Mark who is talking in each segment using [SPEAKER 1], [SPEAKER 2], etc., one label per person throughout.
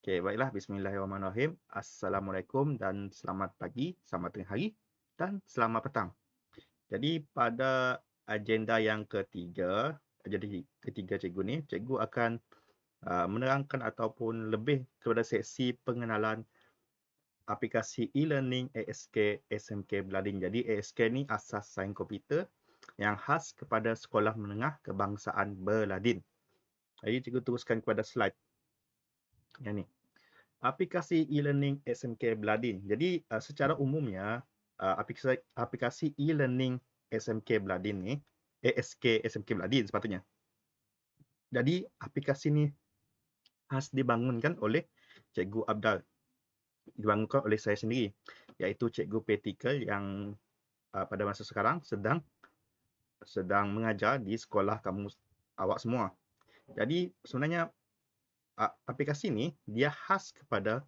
[SPEAKER 1] Okey, baiklah. Bismillahirrahmanirrahim. Assalamualaikum dan selamat pagi, selamat tengah hari dan selamat petang. Jadi pada agenda yang ketiga, jadi ketiga cikgu ni, cikgu akan menerangkan ataupun lebih kepada sesi pengenalan aplikasi e-learning ASK SMK Bladin. Jadi ASK ni asas sains komputer yang khas kepada Sekolah Menengah Kebangsaan Berladin. Jadi cikgu teruskan kepada slide yang ni. Aplikasi e-learning SMK Bladin. Jadi secara umumnya aplikasi e-learning SMK Bladin ni, ASK SMK Bladin sepatutnya. Jadi aplikasi ni khas dibangunkan oleh Cikgu Abdal. Dibangunkan oleh saya sendiri, iaitu Cikgu Praktikal yang pada masa sekarang sedang mengajar di sekolah kamu awak semua. Jadi sebenarnya aplikasi ni dia khas kepada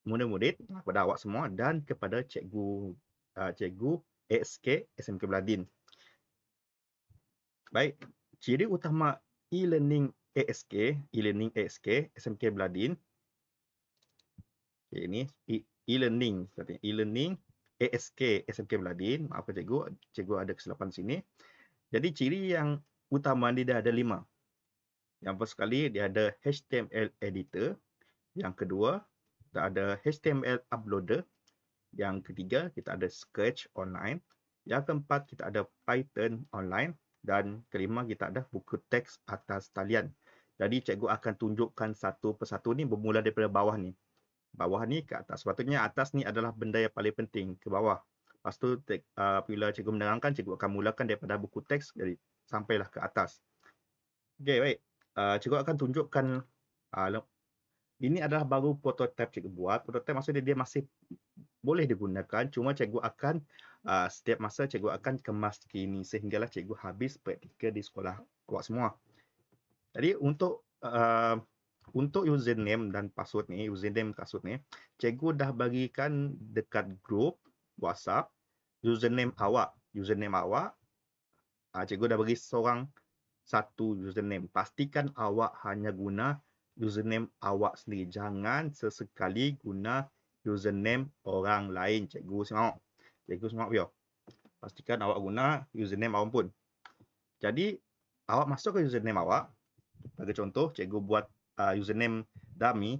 [SPEAKER 1] murid-murid, kepada awak semua dan kepada cikgu ASK SMK Bladin. Baik, ciri utama e-learning ASK SMK Bladin. Okay, ini e-learning ASK SMK Bladin. Maafkan cikgu ada kesilapan sini. Jadi ciri yang utama dia ada 5. Yang first sekali dia ada HTML editor. Yang kedua, kita ada HTML uploader. Yang ketiga, kita ada Scratch online. Yang keempat, kita ada Python online. Dan kelima, kita ada buku teks atas talian. Jadi cikgu akan tunjukkan satu persatu ni bermula daripada bawah ni. Bawah ni ke atas. Sepatutnya atas ni adalah benda yang paling penting ke bawah. Lepas tu apabila cikgu menerangkan, cikgu akan mulakan daripada buku teks jadi sampailah ke atas. Okey, baik. Cikgu akan tunjukkan ini adalah baru prototype cikgu buat. Prototype maksudnya dia masih boleh digunakan, cuma cikgu akan setiap masa cikgu akan kemas kini sehinggalah cikgu habis praktikal di sekolah awak semua. Jadi untuk username dan password ni, cikgu dah bagikan dekat grup WhatsApp username awak. Cikgu dah bagi seorang satu username. Pastikan awak hanya guna username awak sendiri. Jangan sesekali guna username orang lain. Cikgu semak biar. Pastikan awak guna username awak pun. Jadi awak masuk ke username awak. Bagi contoh, cikgu buat username dummy,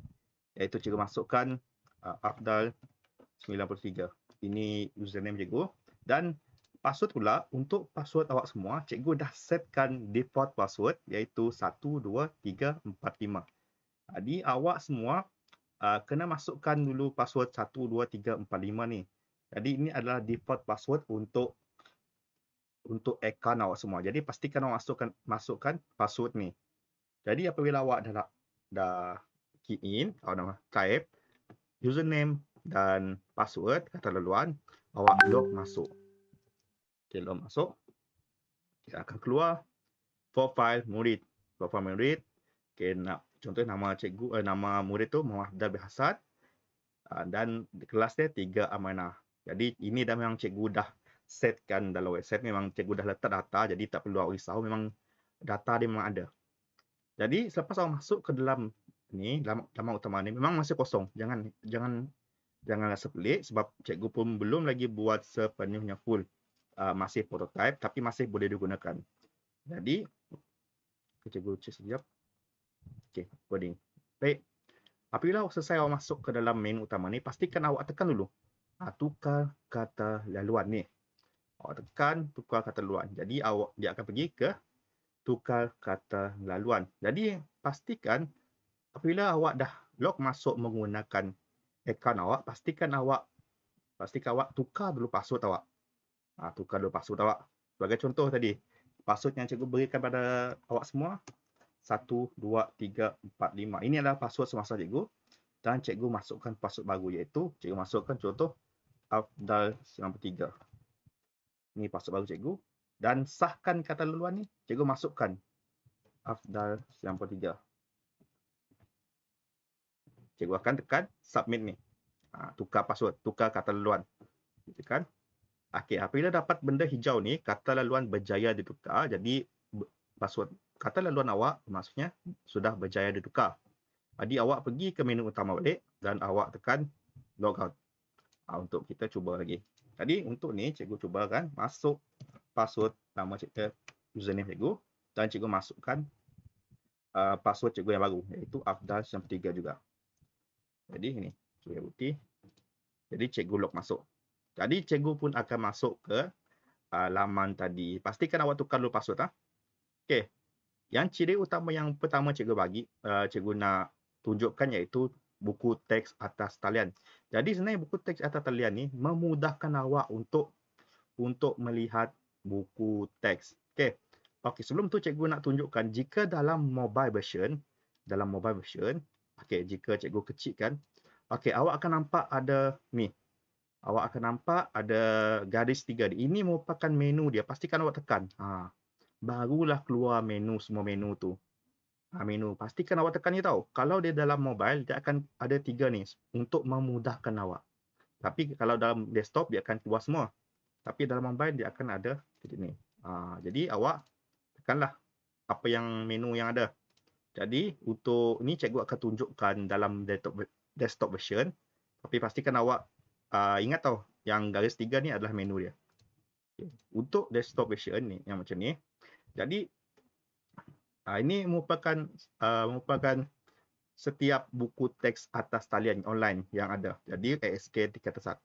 [SPEAKER 1] iaitu cikgu masukkan Afdal 93. Ini username cikgu. Dan password pula, untuk password awak semua, cikgu dah setkan default password iaitu 12345. Jadi awak semua kena masukkan dulu password 12345 ni. Jadi ini adalah default password untuk akaun awak semua. Jadi pastikan awak masukkan password ni. Jadi apabila awak dah key in, awak dah type username dan password kata laluan, awak log masuk. Okey, log masuk. Dia akan keluar profile murid. Okey, contoh nama cikgu, nama murid tu Muhammad Afdal bin Hasan. Dan kelas dia 3 amanah. Jadi ini dah memang cikgu dah setkan dalam website, memang cikgu dah letak data, jadi tak perlu awak risau, memang data dia memang ada. Jadi selepas awak masuk ke dalam ni, laman utama ni memang masih kosong. Jangan rasa pelik sebab cikgu pun belum lagi buat sepenuhnya full. Masih prototype tapi masih boleh digunakan. Jadi cikgu cek sekejap. Okey, coding. Baik. Apabila awak selesai awak masuk ke dalam main utama ni, pastikan awak tekan dulu tukar kata laluan ni. Awak tekan tukar kata laluan. Jadi dia akan pergi ke tukar kata laluan. Jadi pastikan apabila awak dah log masuk menggunakan akaun awak, pastikan awak tukar dulu password awak. Tukar dulu password awak. Sebagai contoh tadi, password yang cikgu berikan pada awak semua 1, 2, 3, 4, 5. Ini adalah password semasa cikgu dan cikgu masukkan password baru iaitu cikgu masukkan contoh Afdal 93. Ini password baru cikgu dan sahkan kata laluan ni, cikgu masukkan Afdal 93. Cikgu akan tekan submit ni. Tukar password, tukar kata laluan. Tekan. Okey, apabila dapat benda hijau ni, kata laluan berjaya ditukar. Jadi password kata laluan awak maksudnya sudah berjaya ditukar. Jadi awak pergi ke menu utama balik dan awak tekan logout. Untuk kita cuba lagi. Jadi untuk ni cikgu cuba kan masuk password nama cikgu, username cikgu, dan cikgu masukkan password cikgu yang baru, iaitu Afdal 3 juga. Jadi ini cikgu bukti. Jadi cikgu log masuk. Jadi cikgu pun akan masuk ke laman tadi. Pastikan awak tukar dulu password. Okey. Yang ciri utama yang pertama cikgu bagi, cikgu nak tunjukkan iaitu buku teks atas talian. Jadi sebenarnya buku teks atas talian ni memudahkan awak untuk melihat buku teks. Okey. Okey, sebelum tu cikgu nak tunjukkan jika dalam mobile version, okey, jika cikgu kecilkan, okey, awak akan nampak ada ni. Awak akan nampak ada garis 3 ni. Ini merupakan menu dia. Pastikan awak tekan. Barulah keluar menu, semua menu tu. Menu. Pastikan awak tekan ni tau. Kalau dia dalam mobile, dia akan ada 3 ni untuk memudahkan awak. Tapi kalau dalam desktop, dia akan keluar semua. Tapi dalam mobile, dia akan ada seperti ni. Jadi awak tekanlah apa yang menu yang ada. Jadi untuk ni cikgu akan tunjukkan dalam desktop version. Tapi pastikan awak ingat tau, yang garis 3 ni adalah menu dia. Okay. Untuk desktop version ni, yang macam ni. Jadi ini merupakan setiap buku teks atas talian online yang ada. Jadi ASK tingkatan 1,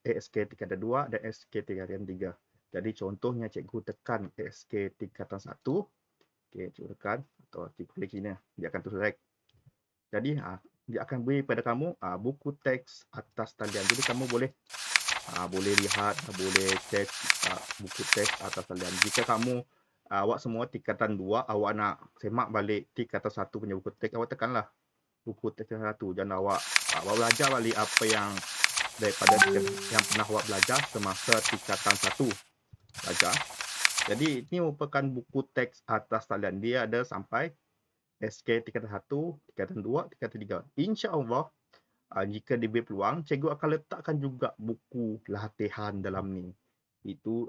[SPEAKER 1] ASK tingkatan 2 dan ASK tingkatan 3. Jadi contohnya cikgu tekan ASK tingkatan 1. Okey, cikgu tekan atau cikgu klik sini, dia akan select. Jadi dia akan beri pada kamu buku teks atas talian. Jadi kamu boleh lihat, boleh cek buku teks atas talian. Jika kamu awak semua tingkatan 2, awak nak semak balik tingkatan 1 punya buku teks, awak tekanlah buku teks tingkatan 1 dan awak belajar balik apa yang daripada yang pernah awak belajar semasa tingkatan 1 belajar. Jadi ini merupakan buku teks atas talian. Dia ada sampai SK tingkatan 1, tingkatan 2, tingkatan 3. InsyaAllah, jika diberi peluang, cikgu akan letakkan juga buku latihan dalam ni. Itu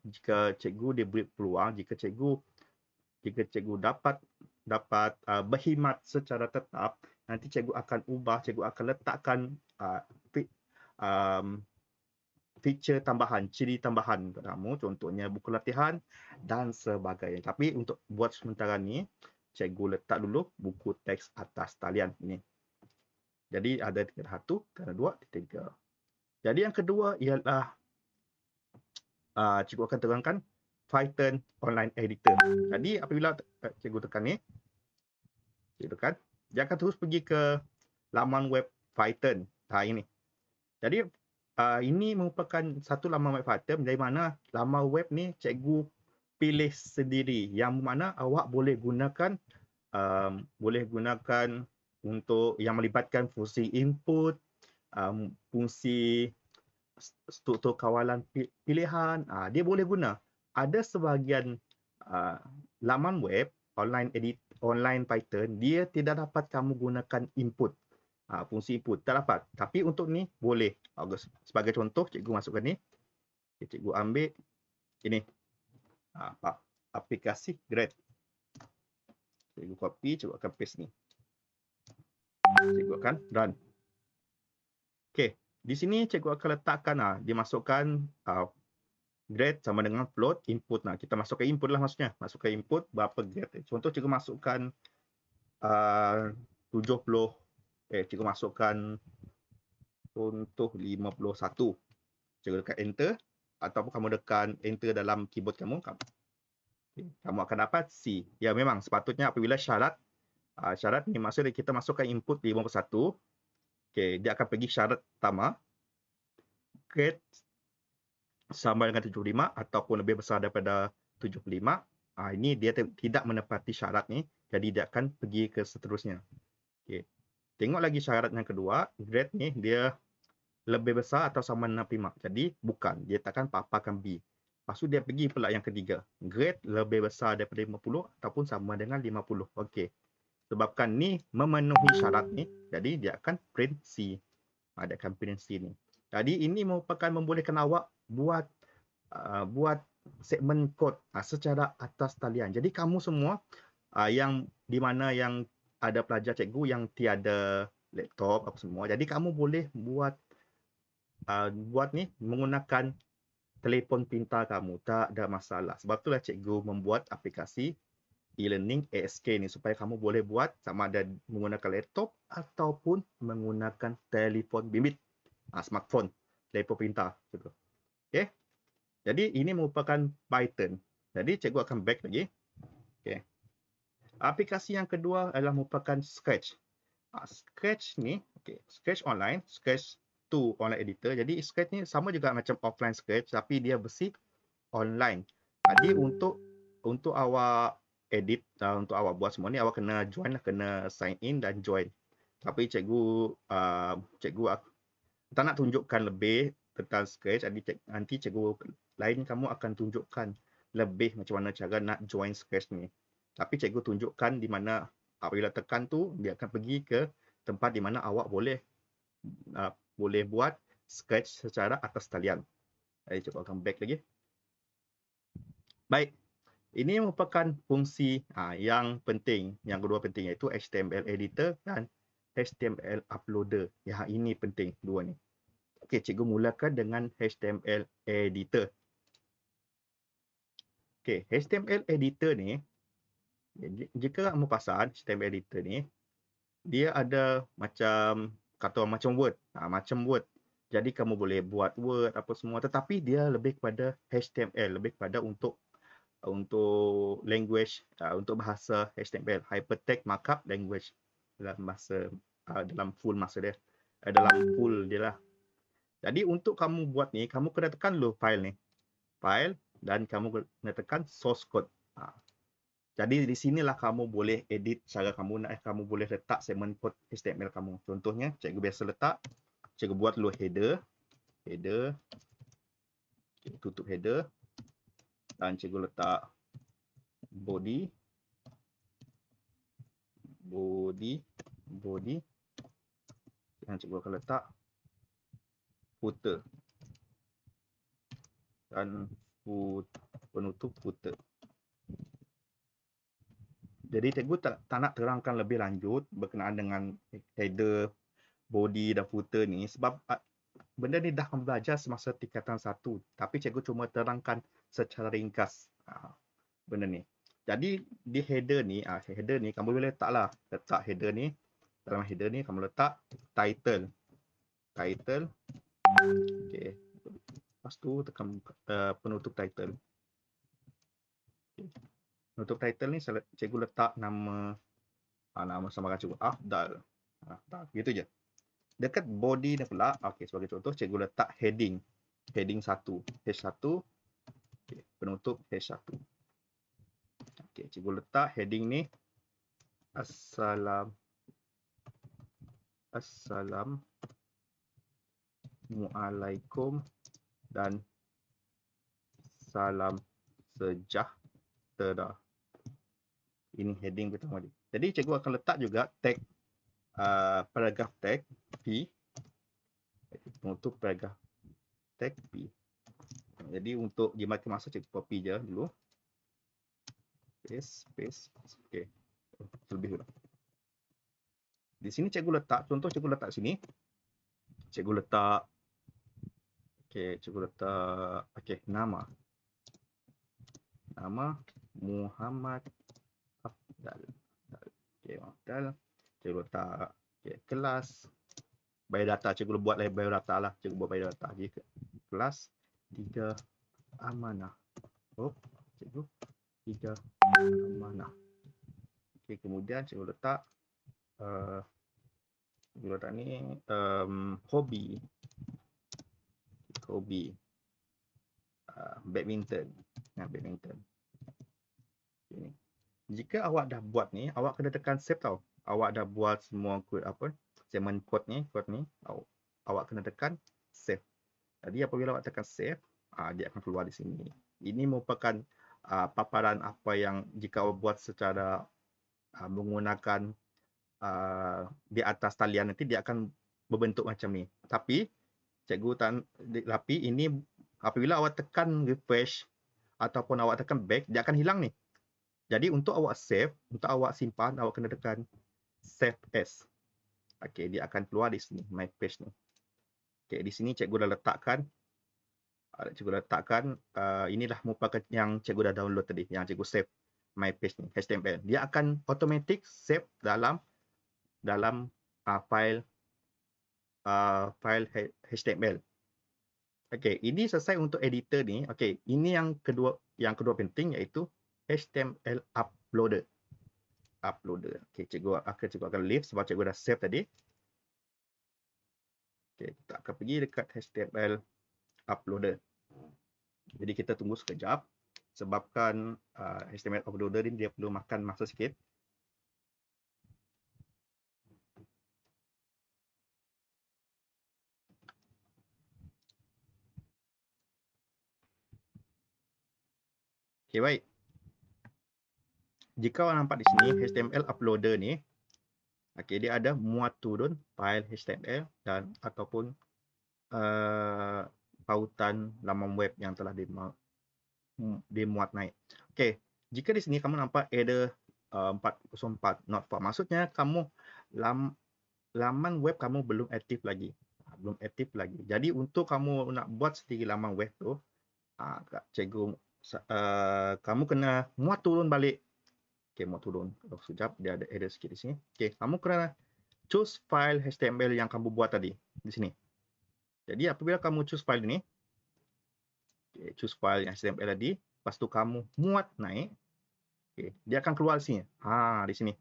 [SPEAKER 1] jika cikgu diberi peluang, jika cikgu dapat berkhidmat secara tetap, nanti cikgu akan ubah, cikgu akan letakkan feature tambahan, ciri tambahan untuk kamu, contohnya buku latihan dan sebagainya. Tapi untuk buat sementara ni, cikgu letak dulu buku teks atas talian ini. Jadi ada tingkatan 1, tingkatan 2, tingkatan 3. Jadi yang kedua ialah cikgu akan terangkan Python Online Editor. Jadi apabila cikgu tekan ni, cikgu tekan, dia akan terus pergi ke laman web Python. Ini. Jadi ini merupakan satu laman web Python dari mana laman web ni cikgu pilih sendiri, yang mana awak boleh gunakan untuk yang melibatkan fungsi input, fungsi struktur kawalan pilihan, dia boleh guna. Ada sebahagian laman web online Python, dia tidak dapat kamu gunakan input, fungsi input tak dapat. Tapi untuk ni boleh. Sebagai contoh, cikgu masukkan ni. Cikgu ambil ini aplikasi grade. Cikgu copy, cikgu akan paste ni. Cikgu akan run. Okey, di sini cikgu akan letakkan dimasukkan grade sama dengan float input. Kita masukkan input lah maksudnya. Masukkan input berapa grade. Contoh cikgu masukkan 70. Cikgu masukkan contoh 51. Cikgu tekan enter ataupun kamu tekan enter dalam keyboard kamu. Kamu akan dapat C. Ya memang sepatutnya apabila syarat ni maksudnya kita masukkan input 51. Okey, dia akan pergi syarat pertama. Grade sama dengan 75 ataupun lebih besar daripada 75. Ini dia tidak menepati syarat ni. Jadi dia akan pergi ke seterusnya. Okey. Tengok lagi syarat yang kedua. Grade ni dia lebih besar atau sama dengan 65. Jadi bukan. Dia takkan paparkan B. Lepas tu dia pergi pula yang ketiga. Grade lebih besar daripada 50 ataupun sama dengan 50. Okey. Sebabkan ni memenuhi syarat ni, jadi dia akan print C. Dia akan print C ni. Jadi ini merupakan membolehkan awak buat segmen kod secara atas talian. Jadi kamu semua yang di mana yang ada pelajar cikgu yang tiada laptop apa semua. Jadi kamu boleh buat ni menggunakan telefon pintar kamu, tak ada masalah. Sebab itulah cikgu membuat aplikasi e-learning ASK ni supaya kamu boleh buat sama ada menggunakan laptop ataupun menggunakan telefon bimbit, smartphone, telefon pintar gitu. Okey. Jadi ini merupakan Python. Jadi cikgu akan back lagi. Okey. Aplikasi yang kedua adalah merupakan Scratch. Scratch ni, Scratch online, Scratch 2 online editor. Jadi Scratch ni sama juga macam offline Scratch tapi dia bersih online. Jadi untuk awak edit, untuk awak buat semua ni awak kena join, kena sign in dan join. Tapi cikgu tak nak tunjukkan lebih tentang Scratch. Nanti cikgu lain kamu akan tunjukkan lebih macam mana cara nak join Scratch ni. Tapi cikgu tunjukkan di mana apabila tekan tu dia akan pergi ke tempat di mana awak boleh buat Scratch secara atas talian. Jadi cikgu akan back lagi. Baik. Ini merupakan fungsi yang penting, yang kedua penting iaitu HTML editor dan HTML uploader. Yang ini penting dua ni. Okey, cikgu mulakan dengan HTML editor. Okey, HTML editor ni, jika kamu perasan HTML editor ni, dia ada macam macam Word, macam Word. Jadi kamu boleh buat Word apa semua, tetapi dia lebih kepada HTML, lebih kepada untuk language, untuk bahasa HTML, Hypertext Markup Language dalam bahasa dalam full masa dia, dalam full dia lah. Jadi untuk kamu buat ni, kamu kena tekan dulu file ni. File dan kamu kena tekan source code. Jadi di sinilah kamu boleh edit cara kamu nak, kamu boleh letak segmen code HTML kamu. Contohnya, cikgu biasa letak, cikgu buat dulu header. Tutup header. Dan cikgu letak body. Dan cikgu akan letak footer. Dan penutup footer. Jadi cikgu tak nak terangkan lebih lanjut berkenaan dengan header, body dan footer ni sebab benda ni dah kamu belajar semasa tingkatan 1. Tapi cikgu cuma terangkan secara ringkas benda ni. Jadi di header ni kamu boleh letak header ni. Dalam header ni kamu letak title. Okey. Lepas tu tekan penutup title. Penutup title ni cikgu letak nama samaran cikgu Afdal. Gitu je. Dekat body ni pula, sebagai contoh cikgu letak heading 1, H1, penutup H1. Cikgu letak heading ni Assalamualaikum dan salam sejahtera. Ini heading pertama dia. Jadi cikgu akan letak juga tag, paragraph tag P, penutup paragraph tag P. Jadi untuk dimakan masa cikgu copy je dulu. Paste. Okey. Lebih dulu. Di sini cikgu letak, contoh cikgu letak sini. Cikgu letak nama. Nama Muhammad Afdal. Afdal. Cikgu letak kelas biodata. Cikgu buat biodata lah. Cikgu buat biodata. Jadi kelas 3 amanah. Cikgu 3 amanah. Okey, kemudian cikgu letak ni hobi. Badminton. Ini. Jika awak dah buat ni, awak kena tekan save tau. Awak dah buat semua segmen code ni, awak kena tekan save. Jadi apabila awak tekan save, dia akan keluar di sini. Ini merupakan paparan apa yang jika awak buat secara menggunakan di atas talian, nanti dia akan berbentuk macam ni. Tapi ini apabila awak tekan refresh ataupun awak tekan back, dia akan hilang ni. Jadi untuk awak save, untuk awak simpan, awak kena tekan save as. Okey, dia akan keluar di sini, my page ni. Okey, di sini cikgu dah letakkan, inilah merupakan yang cikgu dah download tadi, yang cikgu save my page ni, HTML. Dia akan automatic save dalam file HTML. Okey, ini selesai untuk editor ni. Okey, ini yang kedua penting, iaitu HTML uploader. Okey, cikgu akan leave sebab cikgu dah save tadi. Okey, kita akan pergi dekat HTML uploader. Jadi kita tunggu sekejap sebabkan HTML uploader ni dia perlu makan masa sikit. Okey, baik. Jika awak nampak di sini HTML uploader ni, okey, dia ada muat turun file HTML dan ataupun pautan laman web yang telah dimuat naik. Okey, jika di sini kamu nampak error 404 not found, maksudnya kamu laman web kamu belum aktif lagi. Jadi untuk kamu nak buat sendiri laman web tu, cikgu kamu kena muat turun balik. Okey, muat turun. Sekejap, dia ada error sikit di sini. Okey, kamu kena choose file HTML yang kamu buat tadi di sini. Jadi apabila kamu choose file ini, choose file yang HTML tadi, lepas tu kamu muat naik, dia akan keluar di sini. Di sini.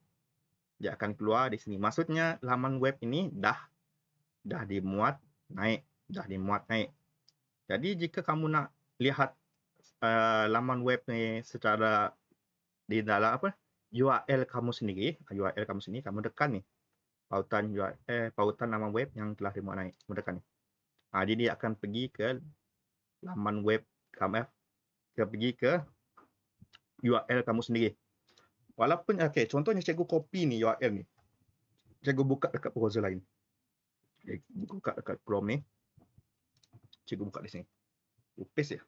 [SPEAKER 1] Dia akan keluar di sini. Maksudnya laman web ini dah dimuat naik, Jadi jika kamu nak lihat laman web ni secara di dalam URL kamu sendiri, kamu tekan ni. Pautan laman web yang telah dimuat naik. Kamu tekan ni. Jadi dia akan pergi ke laman web kamu, pergi ke URL kamu sendiri. Walaupun contohnya cikgu copy ni URL ni. Cikgu buka dekat browser lain. Buka dekat Chrome ni. Cikgu buka di sini. Paste je.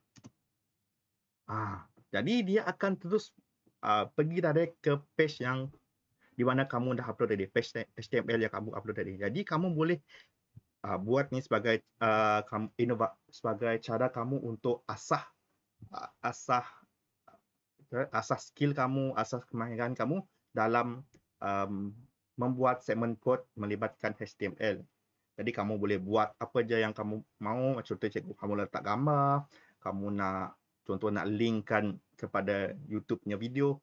[SPEAKER 1] Jadi dia akan terus pergi direct ke page yang di mana kamu dah upload tadi, page HTML yang kamu upload tadi. Jadi kamu boleh buat ni sebagai sebagai cara kamu untuk asah skill kamu, asah kemahiran kamu dalam membuat segmen kod melibatkan HTML. Jadi kamu boleh buat apa je yang kamu mahu. Contoh cikgu, kamu letak gambar, kamu nak linkkan kepada YouTube punya video,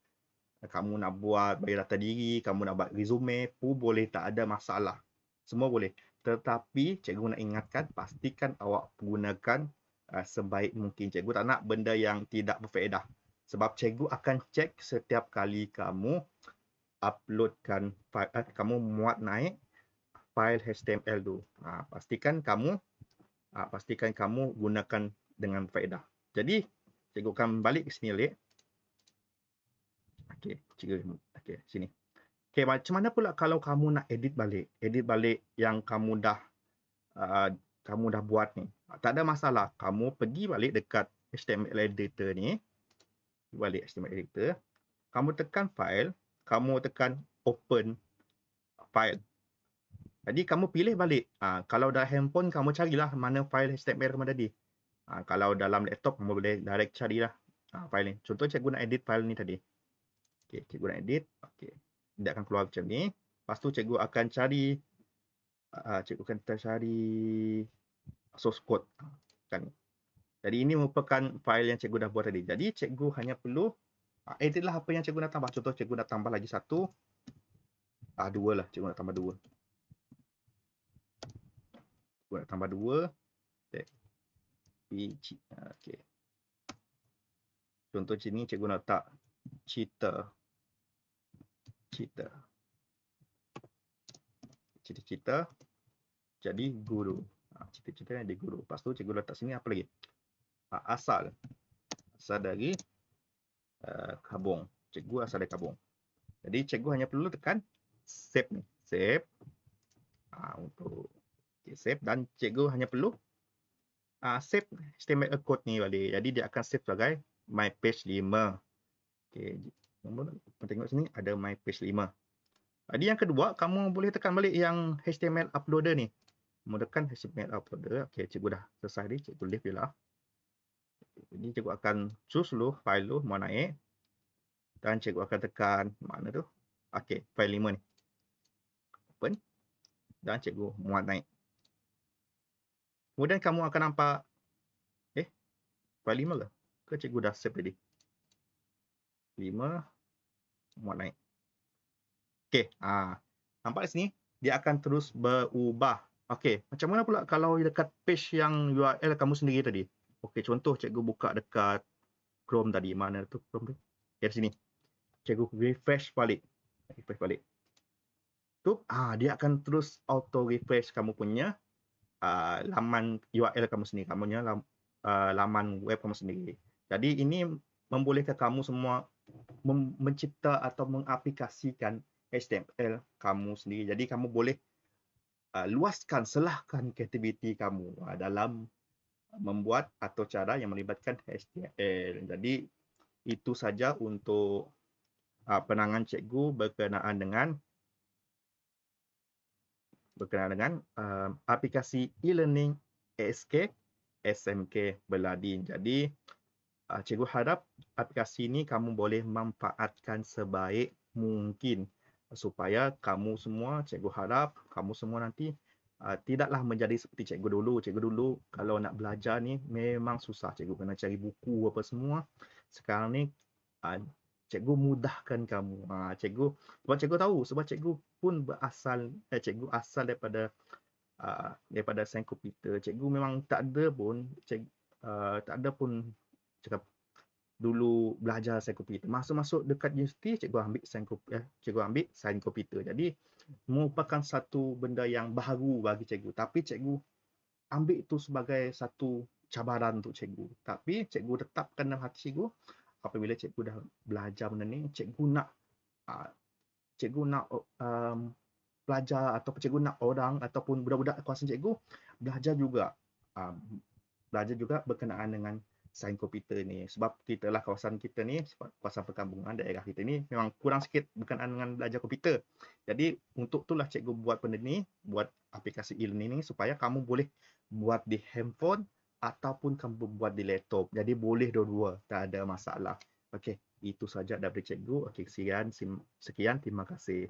[SPEAKER 1] kamu nak buat bagi data diri, kamu nak buat resume pun boleh, tak ada masalah. Semua boleh. Tetapi cikgu nak ingatkan, pastikan awak gunakan sebaik mungkin. Cikgu tak nak benda yang tidak berfaedah. Sebab cikgu akan cek setiap kali kamu uploadkan file, kamu muat naik file HTML tu. Pastikan kamu gunakan dengan faedah. Jadi cikgu akan balik ke sini balik. Okey, sini. Okey, macam mana pula kalau kamu nak edit balik yang kamu dah buat ni. Tak ada masalah. Kamu pergi balik dekat HTML editor ni. Balik HTML editor. Kamu tekan file, kamu tekan open file. Jadi kamu pilih balik. Kalau dah handphone, kamu carilah mana file HTML kamu tadi. Kalau dalam laptop, kamu boleh direct carilah file ni. Contoh cikgu nak edit file ni tadi. Okey, cikgu nak edit. Okey. Dia akan keluar macam ni. Lepas tu cikgu akan cari source code. Jadi ini merupakan file yang cikgu dah buat tadi. Jadi cikgu hanya perlu editlah apa yang cikgu nak tambah. Contoh cikgu nak tambah lagi satu. Dua lah. Cikgu nak tambah dua. Okey. Contoh sini cikgu nak letak cita. Cita-cita jadi guru. Cita-cita jadi guru. Lepas tu cikgu letak sini apa lagi? Asal dari Kabung. Cikgu asal dari Kabung. Jadi cikgu hanya perlu tekan save ni. Save. Save, dan cikgu hanya perlu save HTML code ni balik. Jadi dia akan save sebagai my page 5. Okey, tengok sini ada my page 5. Jadi yang kedua, kamu boleh tekan balik yang HTML uploader ni. Kamu tekan HTML uploader. Okey, cikgu dah selesai ni. Cikgu leave je lah. Jadi cikgu akan choose dulu file tu mau naik. Dan cikgu akan tekan mana tu? Okey, file 5 ni. Open. Dan cikgu muat naik. Kemudian kamu akan nampak file 5 ke? Ke cikgu dah save tadi? 5 muat naik. Okey, nampak di sini dia akan terus berubah. Okey, macam mana pula kalau dekat page yang URL kamu sendiri tadi? Okey, contoh cikgu buka dekat Chrome tadi. Mana tu Chrome tu? Okey, di sini. Cikgu refresh balik. Refresh balik. Tu, dia akan terus auto refresh kamu punya laman URL kamu sendiri. Kamu punya laman web kamu sendiri. Jadi ini membolehkan kamu semua mencipta atau mengaplikasikan HTML kamu sendiri. Jadi kamu boleh luaskan, selahkan kreativiti kamu dalam membuat atau cara yang melibatkan HTML. Jadi itu saja untuk penangan cikgu berkenaan dengan aplikasi e-learning ASK SMK Berladin. Jadi cikgu harap aplikasi ini kamu boleh manfaatkan sebaik mungkin supaya kamu semua, cikgu harap kamu semua nanti tidaklah menjadi seperti cikgu dulu. Cikgu dulu kalau nak belajar ni memang susah. Cikgu kena cari buku apa semua. Sekarang ni cikgu mudahkan kamu. Sebab cikgu tahu, sebab cikgu pun cikgu asal daripada sains komputer. Cikgu memang tak ada pun cakap dulu belajar sains komputer. Masuk dekat universiti, cikgu ambil sains komputer. Jadi merupakan satu benda yang baru bagi cikgu. Tapi cikgu ambil itu sebagai satu cabaran untuk cikgu. Tapi cikgu tetapkan dalam hati cikgu, apabila cikgu dah belajar benda ni, cikgu nak belajar ataupun cikgu nak orang ataupun budak-budak kawasan cikgu belajar juga berkenaan dengan sains komputer ni. Sebab kita lah kawasan kita ni, kawasan perkampungan daerah kita ni memang kurang sikit berkenaan dengan belajar komputer. Jadi untuk itulah cikgu buat benda ni, buat aplikasi e-learning ni supaya kamu boleh buat di handphone ataupun kamu buat di laptop. Jadi boleh dua-dua, tak ada masalah. Okey, itu saja daripada cikgu. Okey, sekian, terima kasih.